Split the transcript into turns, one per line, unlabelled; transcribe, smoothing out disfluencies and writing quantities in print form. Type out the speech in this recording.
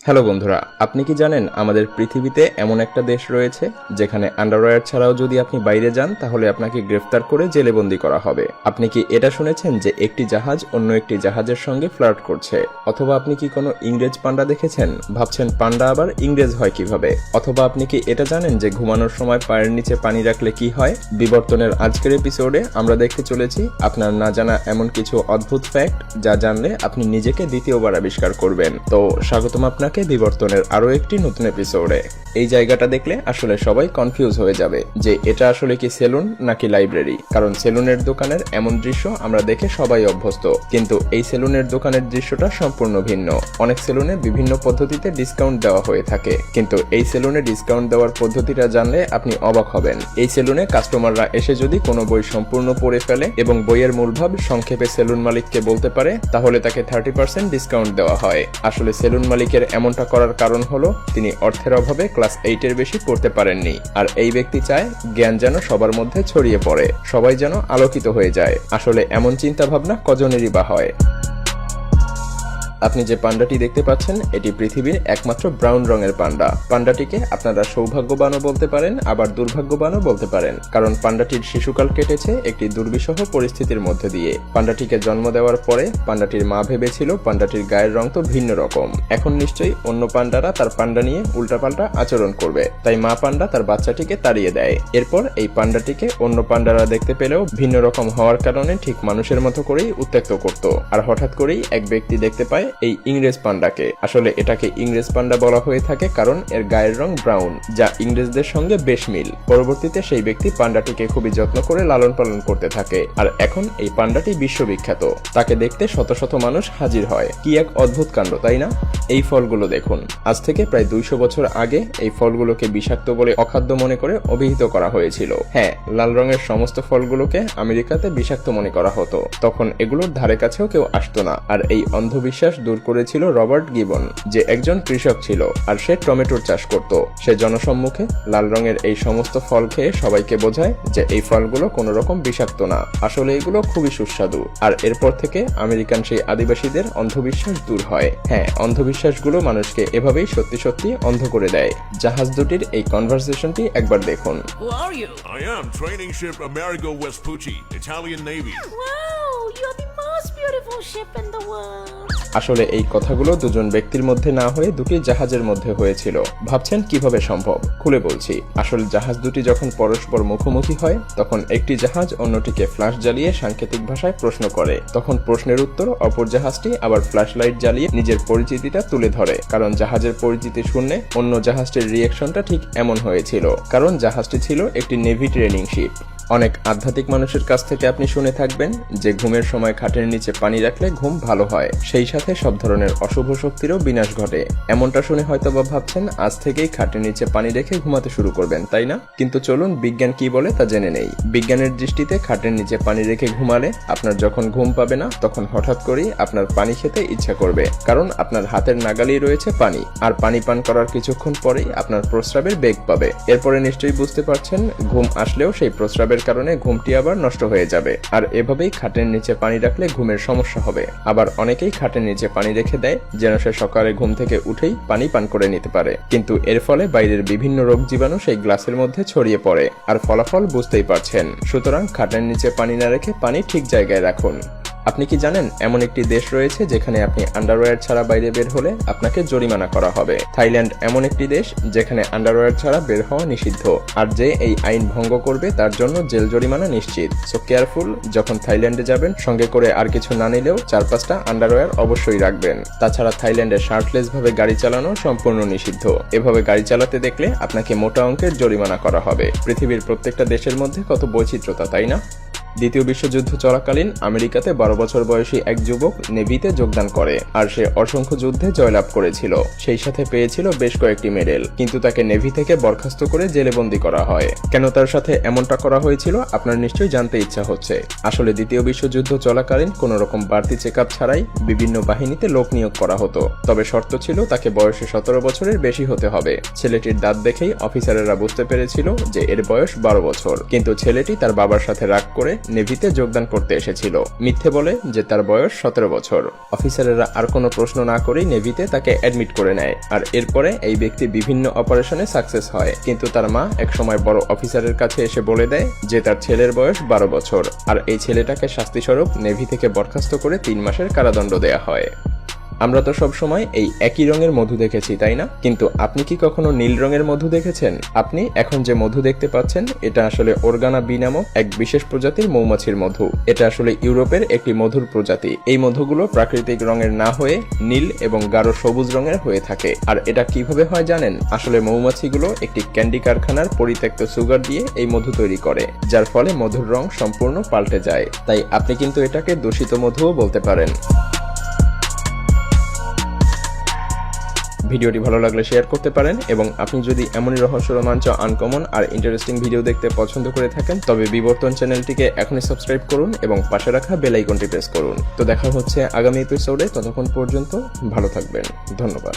Hello বন্ধুরা, আপনি কি জানেন আমাদের পৃথিবীতে এমন একটা দেশ রয়েছে যেখানে আন্ডারওয়্যার ছাড়াও যদি আপনি বাইরে যান তাহলে আপনাকে গ্রেফতার করে জেলেবন্দি করা হবে। আপনি কি এটা শুনেছেন যে একটি জাহাজ অন্য একটি জাহাজের সঙ্গে ফ্লার্ট করছে? অথবা আপনি কি কোনো ইংরেজ পান্ডা দেখেছেন? ভাবছেন পান্ডা আবার ইংরেজ হয় কিভাবে? অথবা আপনি কি এটা জানেন যে ঘুমানোর সময় পায়ের নিচে পানি রাখলে কি হয়? বিবর্তনের আজকের এপিসোডে আমরা দেখতে চলেছি আপনার না জানা এমন কিছু অদ্ভুত ফ্যাক্ট যা জানলে আপনি নিজেকে দ্বিতীয়বার আবিষ্কার করবেন। তো স্বাগতম আপনাকে বিবর্তনের আরো একটি নতুন এপিসোডে। এই জায়গাটা দেখলে আসলে সবাই কনফিউজ হয়ে যাবে যে এটা আসলে কি সেলুন নাকি লাইব্রেরি, কারণ সেলুনের দোকানের এমন দৃশ্য আমরা দেখে সবাই অভ্যস্ত, কিন্তু এই সেলুনের দোকানের দৃশ্যটা সম্পূর্ণ ভিন্ন। অনেক সেলুনে বিভিন্ন পদ্ধতিতে ডিসকাউন্ট দেওয়া হয়ে থাকে, কিন্তু এই সেলুনে ডিসকাউন্ট দেওয়ার পদ্ধতিটা জানলে আপনি অবাক হবেন। এই সেলুনে কাস্টমাররা এসে যদি কোনো বই সম্পূর্ণ পড়ে ফেলে এবং বইয়ের মূলভাব সংক্ষেপে সেলুন মালিককে বলতে পারে তাহলে তাকে 30% ডিসকাউন্ট দেওয়া হয়। আসলে সেলুন মালিকের এমনটা করার কারণ হলো তিনি অর্থের অভাবে ক্লাস 8 এর বেশি পড়তে পারেননি, আর এই ব্যক্তি চায় জ্ঞান যেন সবার মধ্যে ছড়িয়ে পড়ে, সবাই যেন আলোকিত হয়ে যায়। আসলে এমন চিন্তা ভাবনা কজনেরই বা হয়? আপনি যে পান্ডাটি দেখতে পাচ্ছেন এটি পৃথিবীর একমাত্র ব্রাউন রঙের পান্ডা। পান্ডাটিকে আপনারা সৌভাগ্যবানও বলতে পারেন আবার দুর্ভাগ্যবানও বলতে পারেন, কারণ পান্ডাটির শিশুকাল কেটেছে একটি দুর্বিষহ পরিস্থিতির মধ্যে দিয়ে। পান্ডাটিকে জন্ম দেওয়ার পরে পান্ডাটির মা ভেবেছিল পান্ডাটির গায়ের রং তো ভিন্ন রকম, এখন নিশ্চয়ই অন্য পান্ডারা তার পান্ডা নিয়ে উল্টাপাল্টা আচরণ করবে, তাই মা পান্ডা তার বাচ্চাটিকে তাড়িয়ে দেয়। এরপর এই পান্ডাটিকে অন্য পান্ডারা দেখতে পেলেও ভিন্ন রকম হওয়ার কারণে ঠিক মানুষের মতো করেই উত্ত্যক্ত করত। আর হঠাৎ করেই এক ব্যক্তি দেখতে পায় এই ইংরেজ পান্ডাকে। আসলে এটাকে ইংরেজ পান্ডা বলা হয়ে থাকে কারণ এর গায়ের রং ব্রাউন, যা ইংরেজদের সঙ্গে বেশ মিল। পরবর্তীতে সেই ব্যক্তি পান্ডাটিকে খুবই যত্ন করে লালন পালন করতে থাকে, আর এখন এই পান্ডাটি বিশ্ববিখ্যাত। তাকে দেখতে শত শত মানুষ হাজির হয়। কি এক অদ্ভুত কাণ্ড, তাই না? এই ফলগুলো দেখুন। আজ থেকে প্রায় 200 বছর আগে এই ফলগুলোকে বিষাক্ত বলে অখাদ্য মনে করে অভিহিত করা হয়েছিল। হ্যাঁ, লাল রঙের সমস্ত ফলগুলোকে আমেরিকাতে বিষাক্ত মনে করা হতো। তখন এগুলোর ধারে কাছেও কেউ আসতো না। আর এই অন্ধবিশ্বাস দূর করেছিল রবার্ট গিবন, যে একজন কৃষক ছিল আর সে টমেটোর চাষ করত। সে জনসম্মুখে লাল রঙের এই সমস্ত ফল খেয়ে সবাইকে বোঝায় যে এই ফলগুলো কোনো রকম বিষাক্ত না, আসলে এগুলো খুবই সুস্বাদু। আর এরপর থেকে আমেরিকান সেই আদিবাসীদের অন্ধবিশ্বাস দূর হয়। হ্যাঁ, অন্ধবিশ্বাসগুলো মানুষকে এভাবেই সত্যি সত্যি অন্ধ করে দেয়। জাহাজ দুটির এই কনভারসেশনটি একবার দেখুন।
Who are you?
I am training ship Amerigo Vespucci, Italian Navy.
Wow, you're the most beautiful ship in the world.
আসলে এই কথাগুলো দুজন ব্যক্তির মধ্যে না হয়ে দুটি জাহাজের মধ্যে হয়েছিল। ভাবছেন কিভাবে সম্ভব? খুলে বলছি। আসলে জাহাজ দুটি যখন পরস্পর মুখোমুখি হয় তখন একটি জাহাজ অন্যটিকে ফ্ল্যাশ জ্বালিয়ে সাংকেতিক ভাষায় প্রশ্ন করে। তখন প্রশ্নের উত্তর অপর জাহাজটি আবার ফ্ল্যাশ লাইট জ্বালিয়ে নিজের পরিচিতিটা তুলে ধরে। কারণ জাহাজের পরিচিতি শুনে অন্য জাহাজটির রিয়েকশনটা ঠিক এমন হয়েছিল, কারণ জাহাজটি ছিল একটি নেভি ট্রেনিং শিপ। অনেক আধ্যাত্মিক মানুষের কাছ থেকে আপনি শুনে থাকবেন যে ঘুমের সময় খাটের নিচে পানি রাখলে ঘুম ভালো হয়, সেই সাথে সব ধরনের অশুভ শক্তিরও বিনাশ ঘটে। এমনটা শুনে হয়তো বা ভাবছেন আজ থেকেই খাটের নিচে পানি রেখে ঘুমাতে শুরু করবেন, তাই না? কিন্তু চলুন বিজ্ঞান কি বলে তা জেনে নেই। বিজ্ঞানের দৃষ্টিতে খাটের নিচে পানি রেখে ঘুমালে আপনার যখন ঘুম পাবে না তখন হঠাৎ করেই আপনার পানি খেতে ইচ্ছা করবে, কারণ আপনার হাতের নাগালেই রয়েছে পানি। আর পানি পান করার কিছুক্ষণ পরেই আপনার প্রস্রাবের বেগ পাবে। এরপরে নিশ্চয়ই বুঝতে পারছেন ঘুম আসলেও সেই প্রস্রাবের কারণে ঘুমটি আবার নষ্ট হয়ে যাবে। আর এভাবেই খাটের নিচে পানি রাখলে ঘুমের সমস্যা হবে। আবার অনেকেই খাটের নিচে পানি রেখে দেয় যেন সে সকালে ঘুম থেকে উঠেই পানি পান করে নিতে পারে, কিন্তু এর ফলে বাইরের বিভিন্ন রোগ জীবাণু সেই গ্লাসের মধ্যে ছড়িয়ে পড়ে, আর ফলাফল বুঝতেই পারছেন। সুতরাং খাটের নিচে পানি না রেখে পানি ঠিক জায়গায় রাখুন। আপনি কি জানেন এমন একটি দেশ রয়েছে যেখানে আপনি আন্ডারওয়্যার ছাড়া বাইরে বের হলে আপনাকে জরিমানা করা হবে? থাইল্যান্ড এমন একটি দেশ যেখানে আন্ডারওয়্যার ছাড়া বের হওয়া নিষিদ্ধ, আর যে এই আইন ভঙ্গ করবে তার জন্য জেল জরিমানা নিশ্চিত। সো কেয়ারফুল, যখন থাইল্যান্ডে যাবেন সঙ্গে করে আর কিছু না নিলেও 4-5টা আন্ডারওয়্যার অবশ্যই রাখবেন। তাছাড়া থাইল্যান্ডে শার্টলেস ভাবে গাড়ি চালানো সম্পূর্ণ নিষিদ্ধ। এভাবে গাড়ি চালাতে দেখলে আপনাকে মোটা অঙ্কের জরিমানা করা হবে। পৃথিবীর প্রত্যেকটা দেশের মধ্যে কত বৈচিত্র্যতা, তাই না? দ্বিতীয় বিশ্বযুদ্ধ চলাকালীন আমেরিকাতে 12 বছর বয়সী এক যুবক নেভিতে যোগদান করে, আর সে অসংখ্য যুদ্ধে জয়লাভ করেছিল। সেই সাথে পেয়েছিল বেশ কয়েকটি মেডেল, কিন্তু তাকে নেভি থেকে বরখাস্ত করে জেলেবন্দি করা হয়। কেন তার সাথে এমনটা করা হয়েছিল আপনার নিশ্চয়ই জানতে ইচ্ছা হচ্ছে। আসলে দ্বিতীয় বিশ্বযুদ্ধ চলাকালীন কোন রকম বাড়তি চেকআপ ছাড়াই বিভিন্ন বাহিনীতে লোক নিয়োগ করা হতো, তবে শর্ত ছিল তাকে বয়সে 17 বছরের বেশি হতে হবে। ছেলেটির দাঁত দেখেই অফিসারেরা বুঝতে পেরেছিল যে এর বয়স 12 বছর, কিন্তু ছেলেটি তার বাবার সাথে রাগ করে নেভিতে যোগদান করতে এসেছিল। মিথ্যে বলে যে তার বয়স 17 বছর। অফিসারেরা আর কোনো প্রশ্ন না করেই নেভিতে তাকে অ্যাডমিট করে নেয়। আর এরপরে এই ব্যক্তি বিভিন্ন অপারেশনে সাকসেস হয়, কিন্তু তার মা একসময় বড় অফিসারের কাছে এসে বলে দেয় যে তার ছেলের বয়স 12 বছর, আর এই ছেলেটাকে শাস্তিস্বরূপ নেভি থেকে বরখাস্ত করে 3 মাসের কারাদণ্ড দেয়া হয়। আমরা তো সব সময় এই একই রঙের মধু দেখেছি, তাই না? কিন্তু আপনি কি কখনো নীল রঙের মধু দেখেছেন? আপনি এখন যে মধু দেখতে পাচ্ছেন এটা আসলে অর্গানা বি নামক এক বিশেষ প্রজাতির মৌমাছির মধু। এটা আসলে ইউরোপের একটি মধুর প্রজাতি। এই মধুগুলো প্রাকৃতিক রঙের না হয়ে নীল এবং গাঢ় সবুজ রঙের হয়ে থাকে। আর এটা কিভাবে হয় জানেন? আসলে মৌমাছিগুলো একটি ক্যান্ডি কারখানার পরিত্যক্ত সুগার দিয়ে এই মধু তৈরি করে, যার ফলে মধুর রং সম্পূর্ণ পাল্টে যায়। তাই আপনি কিন্তু এটাকে দূষিত মধুও বলতে পারেন। ভিডিওটি ভালো লাগলে শেয়ার করতে পারেন, এবং আপনি যদি এমনই রহস্য, রোমাঞ্চ, আনকমন আর ইন্টারেস্টিং ভিডিও দেখতে পছন্দ করে থাকেন তবে বিবর্তন চ্যানেলটিকে এখনই সাবস্ক্রাইব করুন এবং পাশে রাখা বেল আইকনটি প্রেস করুন। তো দেখা হচ্ছে আগামী এপিসোডে। ততক্ষণ পর্যন্ত ভালো থাকবেন। ধন্যবাদ।